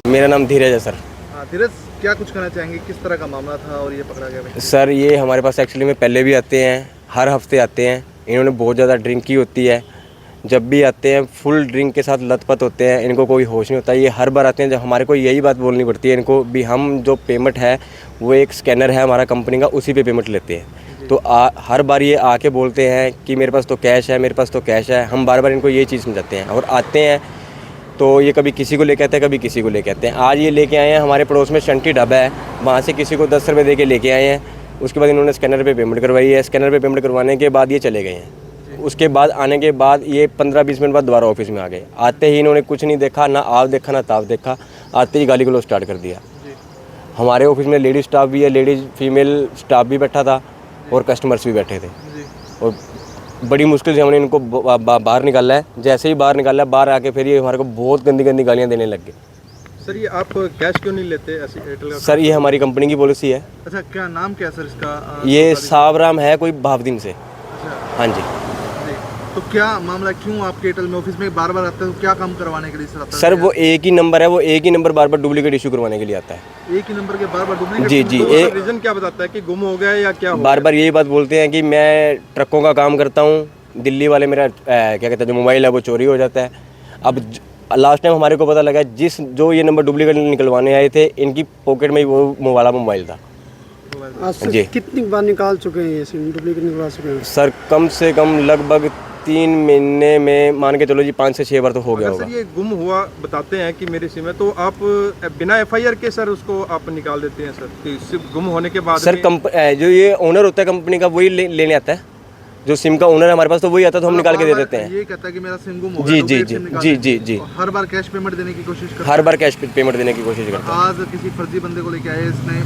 मेरा नाम धीरज है सर। हाँ धीरज, क्या कुछ कहना चाहेंगे, किस तरह का मामला था और ये पकड़ा गया व्यक्ति? सर ये हमारे पास एक्चुअली में पहले भी आते हैं, हर हफ्ते आते हैं। इन्होंने बहुत ज़्यादा ड्रिंक की होती है। जब भी आते हैं फुल ड्रिंक के साथ लथपथ होते हैं, इनको कोई होश नहीं होता। ये हर बार आते हैं जब हमारे को यही बात बोलनी पड़ती है इनको भी, हम जो पेमेंट है वो एक स्कैनर है हमारा कंपनी का, उसी पे पेमेंट लेते हैं। तो हर बार ये आके बोलते हैं कि मेरे पास तो कैश है, मेरे पास तो कैश है। हम बार बार इनको ये चीज़ समझाते हैं और आते हैं तो ये कभी किसी को लेके आते हैं, कभी किसी को लेके आते हैं। आज ये लेके आए हैं, हमारे पड़ोस में शंटी ढाबा है, वहाँ से किसी को 10 रुपये दे के लेके आए हैं। उसके बाद इन्होंने स्कैनर पे पेमेंट करवाई है। स्कैनर पे पेमेंट करवाने के बाद ये चले गए हैं। उसके बाद आने के बाद ये 15-20 मिनट बाद दोबारा ऑफिस में आ गए। आते ही इन्होंने कुछ नहीं देखा, ना आप देखा ना ताप देखा, आते ही गाली गलौज स्टार्ट कर दिया। हमारे ऑफिस में लेडीज़ स्टाफ भी है, लेडीज़ फीमेल स्टाफ भी बैठा था और कस्टमर्स भी बैठे थे। और बड़ी मुश्किल से हमने इनको बाहर निकाला है। जैसे ही बाहर निकाला है, बाहर आके फिर ये हमारे को बहुत गंदी गंदी गालियाँ देने लग गए। सर ये आप कैश क्यों नहीं लेते ऐसी एयरटेल का? सर ये हमारी कंपनी की पॉलिसी है। अच्छा, क्या नाम क्या है सर इसका? ये सावराम है, कोई भावदीन से। अच्छा हाँ जी। तो क्या मामला, क्यों आपके एयरटेल में ऑफिस में बार बार आते हैं, तो क्या काम करवाने के लिए सर आता है? सर वो एक ही नंबर है, वो एक ही नंबर बार बार डुप्लीकेट इशू करवाने के लिए आता है। एक ही नंबर के बार बार डुप्लीकेट? जी जी। रीजन क्या बताता है कि गुम हो गया या क्या? बार बार यही बात बोलते हैं कि मैं ट्रकों का काम करता हूँ, दिल्ली वाले मेरा क्या कहते हैं जो मोबाइल है वो चोरी हो जाता है। अब लास्ट टाइम हमारे को पता लगा जो ये नंबर डुप्लीकेट निकलवाने आए थे, इनकी पॉकेट में ही वो वाला मोबाइल था। आज से कितनी बार निकाल चुके हैं ये सिम, डुप्लीकेट निकलवा चुके हैं? सर कम से कम लगभग 3 महीने में मान के चलो जी 5 से 6 बार तो हो गया होगा। सर ये गुम हुआ बताते हैं कि मेरी सिम है, तो आप बिना एफआईआर के सर उसको आप निकाल देते हैं सर? तो गुम होने के बाद सर जो ये ओनर होता है कंपनी का, वही लेने आता है। जो सिम का ओनर है हमारे पास, तो वही आता है, तो हम निकाल के दे देते हैं। ये कहता है कि मेरा सिम गुम हो जी गया। जी जी जी जी जी। हर बार कैश पेमेंट देने की कोशिश करता है? हर बार कैश पेमेंट देने की कोशिश करता है। आज किसी फर्जी बंदे को लेके आए इसने,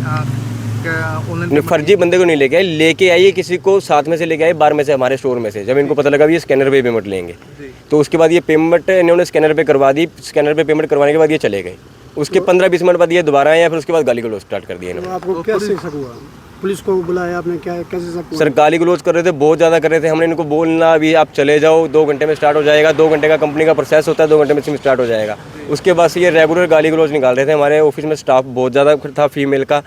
ऑनलाइन? नहीं, फर्जी बंदे को नहीं लेके आइए किसी को साथ में से लेके आए, बाहर में से, हमारे स्टोर में से। जब इनको पता लगा भी ये स्कैनर पे पेमेंट लेंगे, तो उसके बाद ये पेमेंट इन्होंने स्कैनर पे करवा दी। स्कैनर पे पेमेंट करवाने के बाद ये चले गए। उसके 15-20 मिनट बाद ये दोबारा आए, फिर उसके बाद गाली गलौज स्टार्ट कर दिया इन्होंने। आपको कैसे शक हुआ? पुलिस को बुलाया आपने, क्या कैसे शक हुआ? सर गाली गलौज कर रहे थे, बहुत ज़्यादा कर रहे थे। हमने इनको बोलना अभी आप चले जाओ, 2 घंटे में स्टार्ट हो जाएगा। 2 घंटे का कंपनी का प्रोसेस होता है, 2 घंटे में सिम स्टार्ट हो जाएगा। उसके बाद से ये रेगुलर गाली गलौज निकाल रहे थे। हमारे ऑफिस में स्टाफ बहुत ज़्यादा था फीमेल का,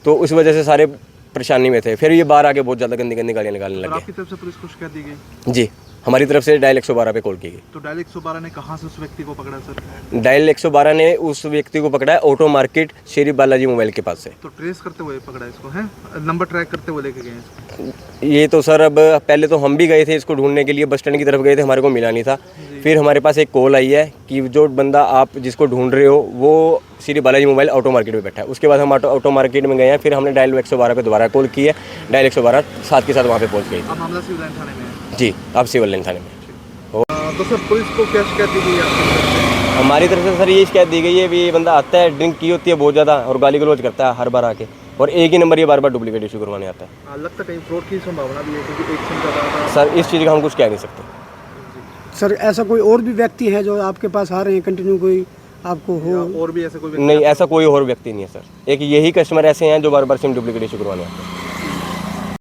तो उस वजह से सारे परेशानी में थे। फिर ये बाहर आके बहुत ज़्यादा गंदी गंदी गालियाँ निकालने लगे। आपकी तरफ से पुलिस को शिकायत दी गई? जी, हमारी तरफ से डायल 112 पे कॉल की गई। तो डायल 112 ने कहाँ से उस व्यक्ति को पकड़ा सर? डायल 112 ने उस व्यक्ति को पकड़ा है auto market Shri Balaji mobile के पास से। तो ट्रेस करते हुए पकड़ा इसको है? नंबर ट्रैक करते हुए लेके गए इसको? ये तो सर अब पहले तो हम भी गए थे इसको ढूंढने के लिए, बस स्टैंड की तरफ गए थे, हमारे को मिला नहीं था। फिर हमारे पास एक कॉल आई है कि जो बंदा आप जिसको ढूंढ रहे हो वो Shri Balaji mobile auto market में बैठा है। उसके बाद हम ऑटो मार्केट में गए हैं। फिर हमने डायल 112 पे दोबारा कॉल की है। डायल 112 साथ के साथ वहाँ पे पहुँच गई। अब मामला सिविल लाइन थाने में है? जी, अब सिविल लाइन थाने में। तो सर पुलिस को क्या शिकायत दी गई है आपकी तरफ से? हमारी तरफ से सर ये शिकायत दी गई है भी ये बंदा आता है, ड्रिंक की होती है बहुत ज़्यादा और गाली गलौज करता है हर बार आके, और एक ही नंबर ये बार बार डुप्लीकेट इशू करवाने आता है। लगता है कहीं फ्रॉड की संभावना भी है, क्योंकि एक सिम का सर इस चीज़ का हम कुछ कह नहीं सकते। सर ऐसा कोई और भी व्यक्ति है जो आपके पास आ रहे हैं कंटिन्यू, कोई आपको हो? और भी ऐसा कोई? नहीं, ऐसा कोई और व्यक्ति नहीं है सर। एक यही कस्टमर ऐसे हैं जो बार बार सिम डुप्लीकेट इशू करवाने आते हैं।